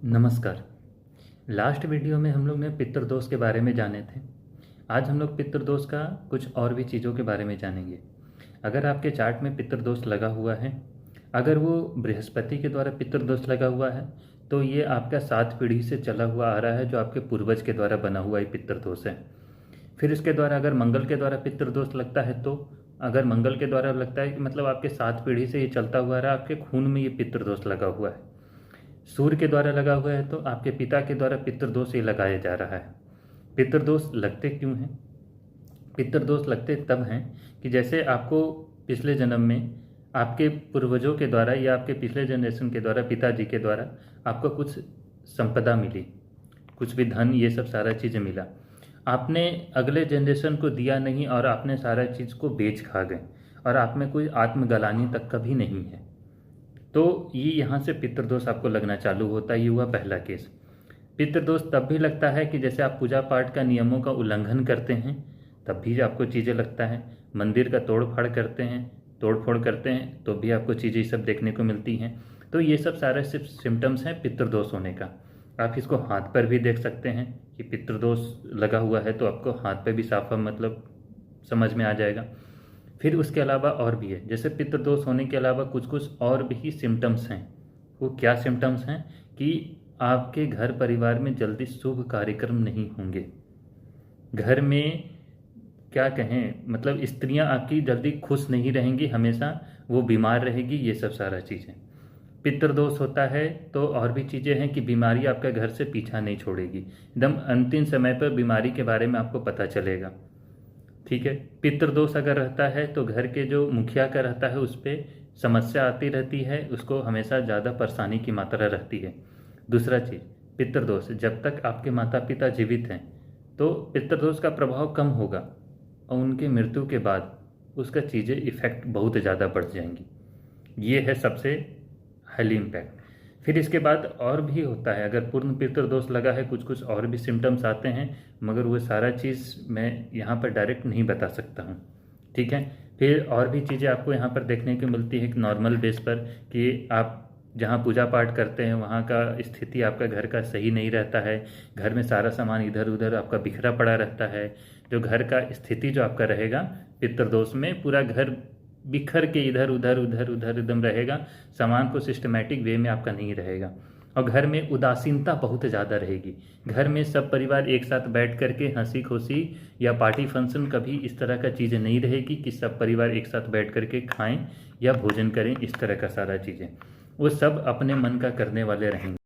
नमस्कार। Last video में हम लोग ने पितृदोष के बारे में जाने थे। आज हम लोग पितृदोष का कुछ और भी चीज़ों के बारे में जानेंगे। अगर आपके चार्ट में पितृदोष लगा हुआ है, अगर वो बृहस्पति के द्वारा पितृदोष लगा हुआ है, तो ये आपका 7 पीढ़ी से चला हुआ आ रहा है, जो आपके पूर्वज के द्वारा बना हुआ ये पितृदोष है। फिर इसके द्वारा अगर मंगल के द्वारा पितृदोष लगता है, तो अगर मंगल के द्वारा लगता है कि मतलब आपके 7 पीढ़ी से ये चलता हुआ आ रहा है, आपके खून में ये पितृदोष लगा हुआ है। सूर्य के द्वारा लगा हुआ है, तो आपके पिता के द्वारा पितृदोष ये लगाया जा रहा है। पितृदोष लगते क्यों हैं? पितृदोष लगते तब हैं कि जैसे आपको पिछले जन्म में आपके पूर्वजों के द्वारा या आपके पिछले जनरेशन के द्वारा, पिताजी के द्वारा आपको कुछ संपदा मिली, कुछ भी धन, ये सब सारा चीज़ मिला। आपने अगले जनरेशन को दिया नहीं और आपने सारा चीज़ को बेच खा गए और आप में कोई आत्मग्लानि तक का भी नहीं है, तो ये यहाँ से पितृदोष आपको लगना चालू होता है। ये हुआ पहला केस। पितृदोष तब भी लगता है कि जैसे आप पूजा पाठ का नियमों का उल्लंघन करते हैं, तब भी आपको चीज़ें लगता है। मंदिर का तोड़ फोड़ करते हैं तो भी आपको चीज़ें सब देखने को मिलती हैं। तो ये सब सारे सिर्फ सिम्टम्स हैं पितृदोष होने का। आप इसको हाथ पर भी देख सकते हैं कि पितृदोष लगा हुआ है, तो आपको हाथ पर भी साफ मतलब समझ में आ जाएगा। फिर उसके अलावा और भी है, जैसे पितृदोष होने के अलावा कुछ कुछ और भी सिम्टम्स हैं। वो क्या सिम्टम्स हैं कि आपके घर परिवार में जल्दी शुभ कार्यक्रम नहीं होंगे। घर में क्या कहें, मतलब स्त्रियां आपकी जल्दी खुश नहीं रहेंगी, हमेशा वो बीमार रहेगी। ये सब सारा चीज़ें पितृदोष होता है। तो और भी चीज़ें हैं कि बीमारी आपका घर से पीछा नहीं छोड़ेगी, एकदम अंतिम समय पर बीमारी के बारे में आपको पता चलेगा। ठीक है। पितृदोष अगर रहता है तो घर के जो मुखिया का रहता है उस पर समस्या आती रहती है, उसको हमेशा ज़्यादा परेशानी की मात्रा रहती है। दूसरा चीज़, पितृदोष जब तक आपके माता पिता जीवित हैं तो पितृदोष का प्रभाव कम होगा, और उनके मृत्यु के बाद उसका चीज़ें इफ़ेक्ट बहुत ज़्यादा बढ़ जाएंगी। ये है सबसे हाईली इम्पैक्ट। फिर इसके बाद और भी होता है, अगर पूर्ण पितृदोष लगा है, कुछ कुछ और भी सिम्टम्स आते हैं, मगर वो सारा चीज़ मैं यहाँ पर डायरेक्ट नहीं बता सकता हूँ। ठीक है। फिर और भी चीज़ें आपको यहाँ पर देखने को मिलती है कि नॉर्मल बेस पर कि आप जहाँ पूजा पाठ करते हैं वहाँ का स्थिति आपका घर का सही नहीं रहता है। घर में सारा सामान इधर उधर आपका बिखरा पड़ा रहता है। जो घर का स्थिति जो आपका रहेगा पितृदोष में, पूरा घर बिखर के इधर उधर एकदम रहेगा, सामान को सिस्टमैटिक वे में आपका नहीं रहेगा। और घर में उदासीनता बहुत ज़्यादा रहेगी। घर में सब परिवार एक साथ बैठ करके हंसी खुशी या पार्टी फंक्शन, कभी इस तरह का चीज़ें नहीं रहेगी कि सब परिवार एक साथ बैठ करके खाएं या भोजन करें। इस तरह का सारा चीज़ें वो सब अपने मन का करने वाले रहेंगे।